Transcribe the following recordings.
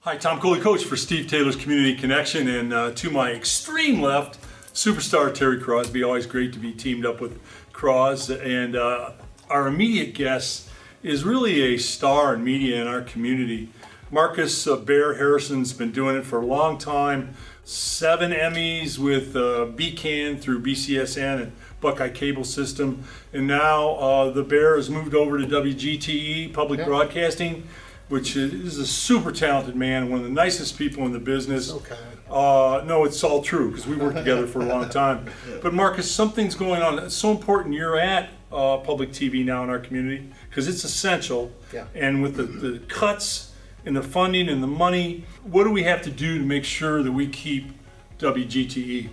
Hi, Tom Coley, coach for Steve Taylor's Community Connection, and to my extreme left, superstar Terry Crosby. Always great to be teamed up with Cros, and our immediate guest is really a star in media in our community. Marcus Bear Harrison's been doing it for a long time. 7 Emmys with BCAN through BCSN and Buckeye Cable System, and now the Bear has moved over to WGTE Public Broadcasting, which is a super talented man, one of the nicest people in the business. Okay. No, it's all true because we worked together for a long time. But Marcus, something's going on. It's so important you're at public TV now in our community because it's essential. Yeah. And with the cuts and the funding and the money, what do we have to do to make sure that we keep WGTE?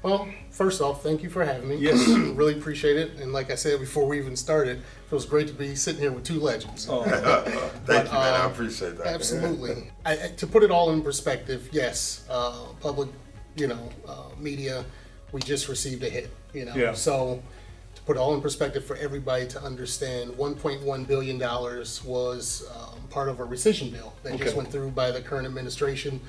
Well, first off, thank you for having me. Yes. Really appreciate it. And like I said before we even started, it feels great to be sitting here with two legends. Oh. Thank you, man. I appreciate that. Absolutely. To put it all in perspective, yes, public, media, we just received a hit. Yeah. So to put it all in perspective for everybody to understand, $1.1 billion was part of a rescission bill that just went through by the current administration.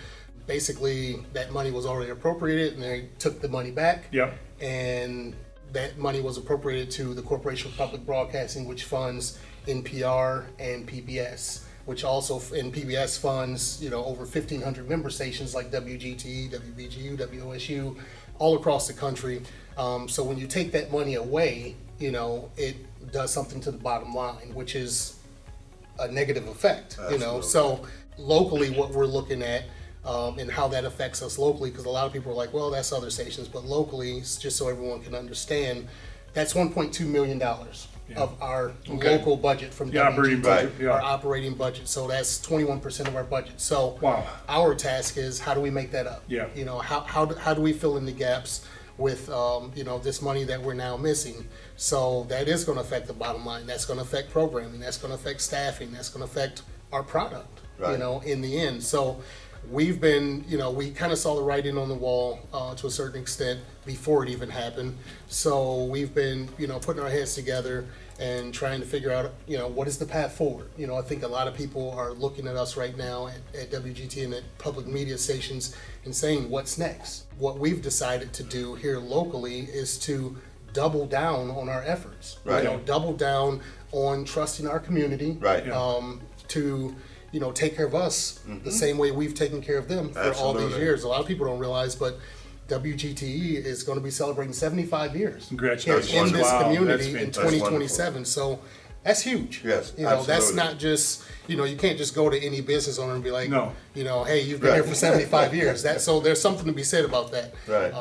Basically, that money was already appropriated, and they took the money back. Yep. And that money was appropriated to the Corporation for Public Broadcasting, which funds NPR and PBS, which also in PBS funds, over 1,500 member stations like WGTE, WBGU, WOSU, all across the country. So when you take that money away, it does something to the bottom line, which is a negative effect. Absolutely. So locally, what we're looking at. And how that affects us locally, because a lot of people are like, well, that's other stations, but locally, just so everyone can understand, that's $1.2 million of our local budget from The operating budget, our operating budget. So that's 21% of our budget. So our task is, how do we make that up? Yeah. How do we fill in the gaps with this money that we're now missing? So that is going to affect the bottom line. That's going to affect programming. That's going to affect staffing. That's going to affect our product. In the end. So we've been, we kind of saw the writing on the wall to a certain extent before it even happened. So we've been, putting our heads together and trying to figure out, what is the path forward. I think a lot of people are looking at us right now at WGT and at public media stations and saying, what's next? What we've decided to do here locally is to double down on our efforts. Double down on trusting our community. To take care of us the same way we've taken care of them for all these years. A lot of people don't realize, but WGTE is going to be celebrating 75 years Congratulations. in this community That's in 2027. So that's huge. Yes, That's not just, you can't just go to any business owner and be like, No. Hey, you've been here for 75 years. So there's something to be said about that.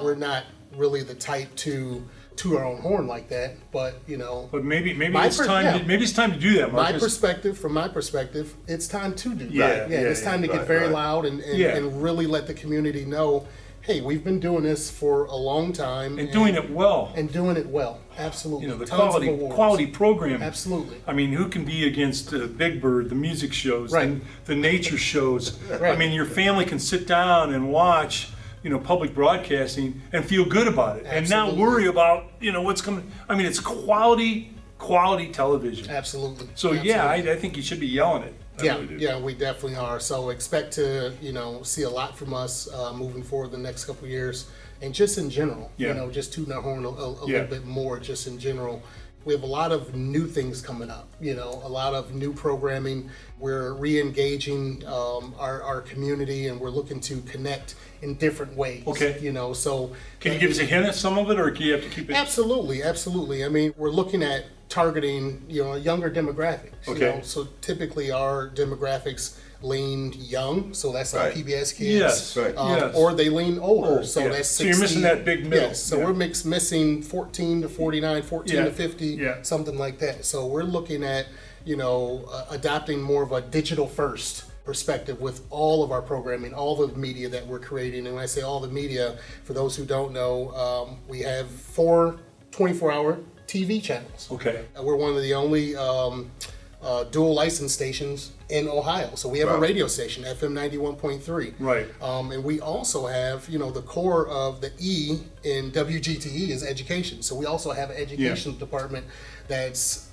We're not really the type to toot our own horn like that, but But maybe it's time. Maybe it's time to do that, Marcus. From my perspective, it's time to do Yeah, that. It's time to get very loud and really let the community know, hey, we've been doing this for a long time And doing it well. And doing it well, absolutely. The Tons of awards. quality programming. Absolutely. I mean, who can be against Big Bird, the music shows, Right. and the nature shows? Right. I mean, your family can sit down and watch, public broadcasting and feel good about it, and not worry about, what's coming. I mean, it's quality television. Absolutely. So Absolutely. I think you should be yelling it. I really do. We definitely are. So expect to, see a lot from us moving forward the next couple of years, and just in general, just tooting our horn a little bit more, just in general. We have a lot of new things coming up, a lot of new programming. We're re-engaging our community, and we're looking to connect in different ways. Okay. So Can you give us a hint of some of it, or do you have to keep it? Absolutely. I mean, we're looking at targeting, younger demographics. Okay. So typically our demographics lean young, so that's our PBS kids. Yes. Yes. Or they lean older, so that's 60. So you're missing that big middle. Yes. So we're missing 14 to 49, 14 to 50, something like that. So we're looking at, adopting more of a digital first perspective with all of our programming, all the media that we're creating. And when I say all the media, for those who don't know, we have 4 24-hour TV channels. Okay. We're one of the only dual license stations in Ohio. So we have a radio station, FM 91.3. Right. And we also have, the core of the E in WGTE is education. So we also have an education department that's,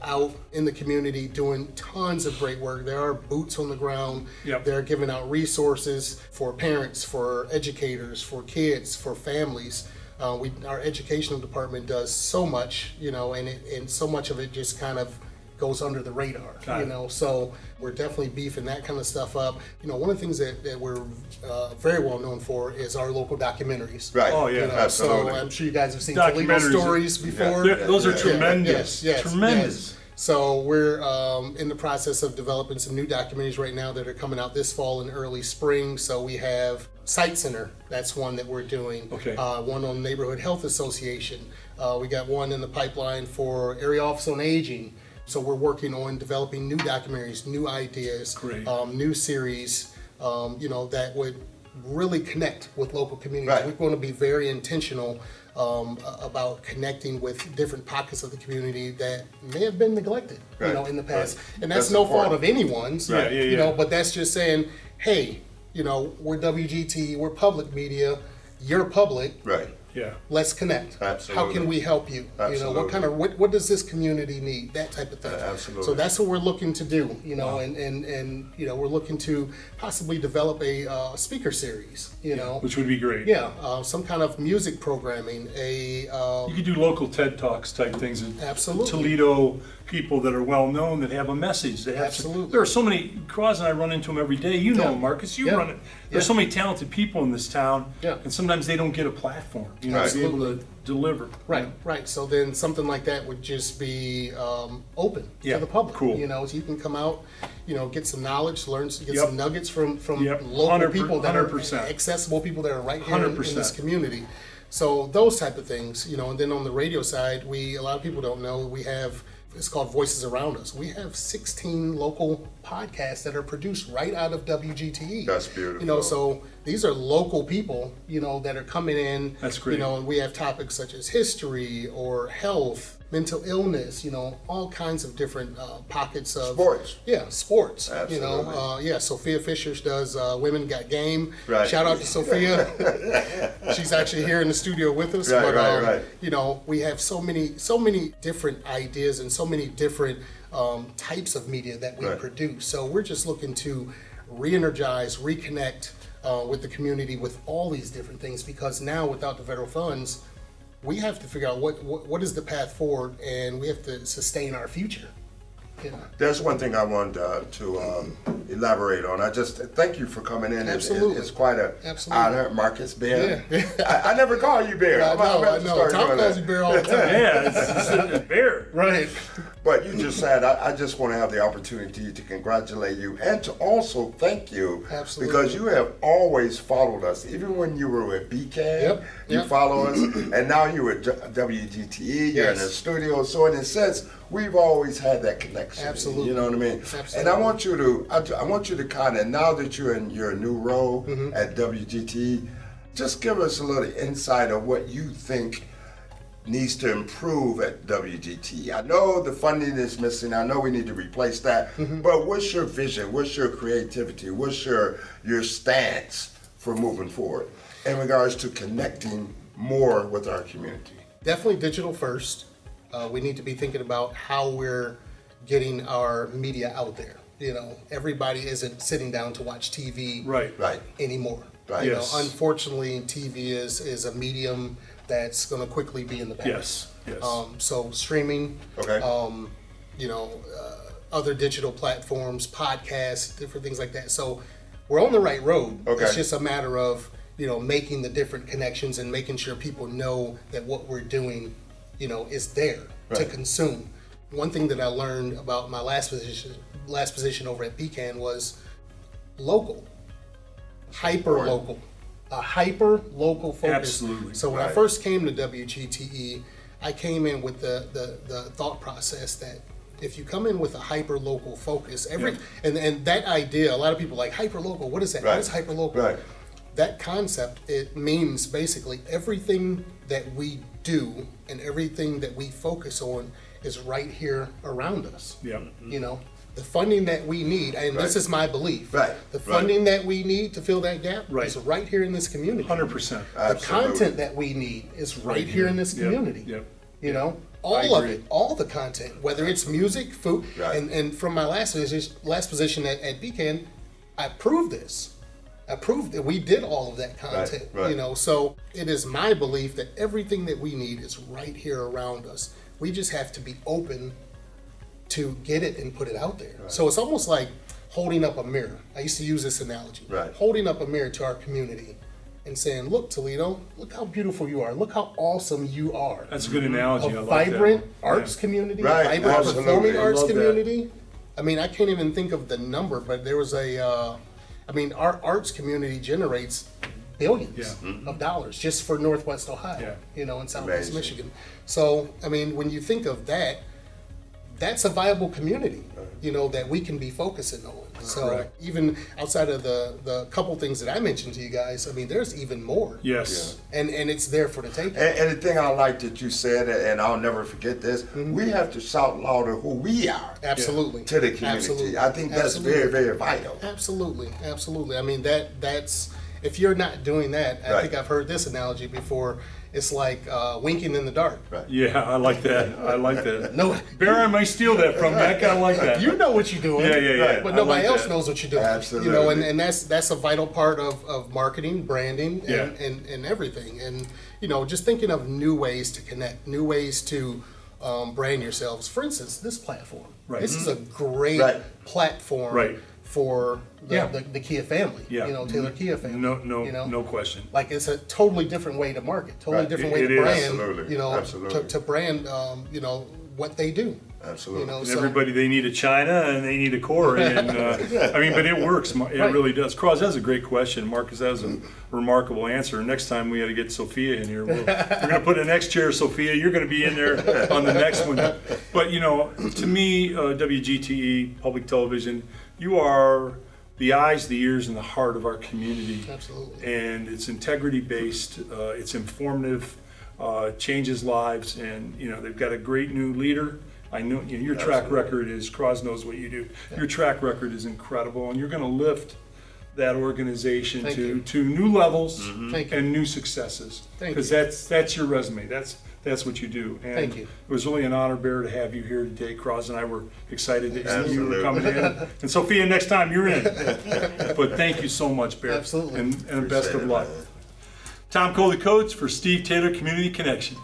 out in the community doing tons of great work. There are boots on the ground. Yep. They're giving out resources for parents, for educators, for kids, for families. Our educational department does so much, and so much of it just kind of goes under the radar, so we're definitely beefing that kind of stuff up. One of the things that we're very well known for is our local documentaries. Right. Oh, yeah, absolutely. So I'm sure you guys have seen Toledo stories before. Those are tremendous. Yes, tremendous. yes. So we're in the process of developing some new documentaries right now that are coming out this fall and early spring. So we have Site Center, that's one that we're doing. Okay. One on Neighborhood Health Association. We got one in the pipeline for Area Office on Aging. So we're working on developing new documentaries, new ideas, new series, that would really connect with local communities. Right. We're going to be very intentional about connecting with different pockets of the community that may have been neglected, in the past. And that's no fault of anyone's, but that's just saying, hey, we're WGT, we're public media, you're public. Right. Yeah. Let's connect. Absolutely. How can we help you? Absolutely. What does this community need? That type of thing. Absolutely. So that's what we're looking to do, and we're looking to possibly develop a speaker series, Which would be great. some kind of music programming, You could do local TED Talks type things. Absolutely. Toledo people that are well known that have a message. They have Absolutely. There are so many. Cross and I run into them every day. You know, Marcus, you run it. There's so many talented people in this town, and sometimes they don't get a platform. To be able to deliver. Right. So then something like that would just be open to the public. Cool. So you can come out, get some knowledge, get some nuggets from local 100%, people that are 100%. accessible people that are right here in 100%. this community. So those type of things, and then on the radio side, a lot of people don't know, we have, it's called Voices Around Us. We have 16 local podcasts that are produced right out of WGTE. That's beautiful. So these are local people, that are coming in. That's great. And we have topics such as history or health, mental illness, all kinds of different pockets of Sports. Yeah, sports. Absolutely. Sophia Fisher does Women Got Game. Right. Shout out to Sophia. She's actually here in the studio with us. Right. We have so many different ideas and so many different types of media that we produce. So we're just looking to re-energize, reconnect with the community with all these different things, because now without the federal funds, we have to figure out what is the path forward, and we have to sustain our future. There's one thing I wanted to elaborate on. I just thank you for coming in. Absolutely. It's quite an honor, Marcus Bear. Yeah. I never call you Bear. I know. Tom calls you Bear all the time. It's Bear. Right. But you just said, I just want to have the opportunity to congratulate you and to also thank you. Absolutely. Because you have always followed us. Even when you were with BCAN, you follow us. And now you're at WGTE, you're in the studio. So in a sense, we've always had that connection. Absolutely. You know what I mean? Absolutely. And I want you to kind of, now that you're in your new role at WGTE, just give us a little insight of what you think needs to improve at WGTE. I know the funding is missing. I know we need to replace that. But what's your vision? What's your creativity? What's your stance for moving forward in regards to connecting more with our community? Definitely digital first. We need to be thinking about how we're getting our media out there. Everybody isn't sitting down to watch TV anymore. Right. Unfortunately, TV is a medium that's going to quickly be in the past. Yes. So streaming, other digital platforms, podcasts, different things like that. So we're on the right road. Okay. It's just a matter of making the different connections and making sure people know that what we're doing, is there to consume. One thing that I learned about my last position over at Pecan was local, hyper local. A hyper local focus. Absolutely. So when I first came to WGTE, I came in with the thought process that if you come in with a hyper local focus, and that idea, a lot of people are like hyper local. What is that? What is hyper local? Right. that concept, it means basically everything that we do and everything that we focus on is right here around us. Yeah. You know, the funding that we need, and this is my belief. Right. The funding that we need to fill that gap Right. is right here in this community. 100%. The content that we need is right here in this Yep, community. yep. You know, I all of agree. it, all the content, whether it's music, food, Right. and from my last position at BCAN, I proved this. I proved that we did all of that content. right. You know, so it is my belief that everything that we need is right here around us. We just have to be open to get it and put it out there. So it's almost like holding up a mirror. I used to use this analogy. Right. Holding up a mirror to our community and saying, look, Toledo, look how beautiful you are. Look how awesome you are. That's a good analogy. I A like vibrant that. arts Yeah. community, Right, a vibrant absolutely. performing I arts love that. community. I mean, I can't even think of the number, but there was our arts community generates billions of dollars just for Northwest Ohio, Yeah. you know, and Southwest Amazing. Michigan. So, I mean, when you think of that, that's a viable community, you know, that we can be focusing on. So Correct. even outside of the couple things that I mentioned to you guys, I mean, there's even more. Yes. And it's there for the taking. And the thing I like that you said, and I'll never forget this, we have to shout louder who we are Absolutely. to the community. Absolutely. I think that's Absolutely. very, very vital. Absolutely, absolutely. I mean, that's if you're not doing that, I Right. think I've heard this analogy before. It's like winking in the dark. Right. Yeah, I like that. I like that. No, Bear, I might steal that from you. I kind of like that. you know what you're doing. Yeah, yeah, yeah. But I nobody like else that. knows what you're doing. Absolutely. You know, and that's a vital part of marketing, branding, Yeah. and everything. And you know, just thinking of new ways to connect, new ways to brand yourselves. For instance, this platform. Right. This is a great Right. platform Right. for Yeah. the Kia family. Yeah. You know, Taylor Kia family. you know? No question. Like it's a totally different way to market, totally Right. different It way to is. brand. Absolutely. You know, Absolutely. to brand, you know, what they do. Absolutely. You know, And so everybody, they need a China and they need a Corey, and I mean, but it works. It Right. really does. Cross, that's a great question. Marcus, that was a remarkable answer. Next time we got to get Sophia in here. We're going to put the next chair, Sophia. You're going to be in there on the next one. But you know, to me, WGTE Public Television, you are the eyes, the ears, and the heart of our community. Absolutely. And it's integrity based. It's informative. Changes lives, and you know they've got a great new leader. I know, you know your track record is, Cross knows what you do. Your track record is incredible, and you're going to lift that organization Thank you. to new levels Thank you. and new successes. Thank Because you. that's your resume. That's what you do. And Thank you. It was really an honor, Bear, to have you here today. Cross and I were excited that you were Absolutely. coming in. And Sophia, next time you're in. But thank you so much, Bear. Absolutely. And best of Appreciate it, luck. man. Tom Coley, coach for Steve Taylor Community Connection.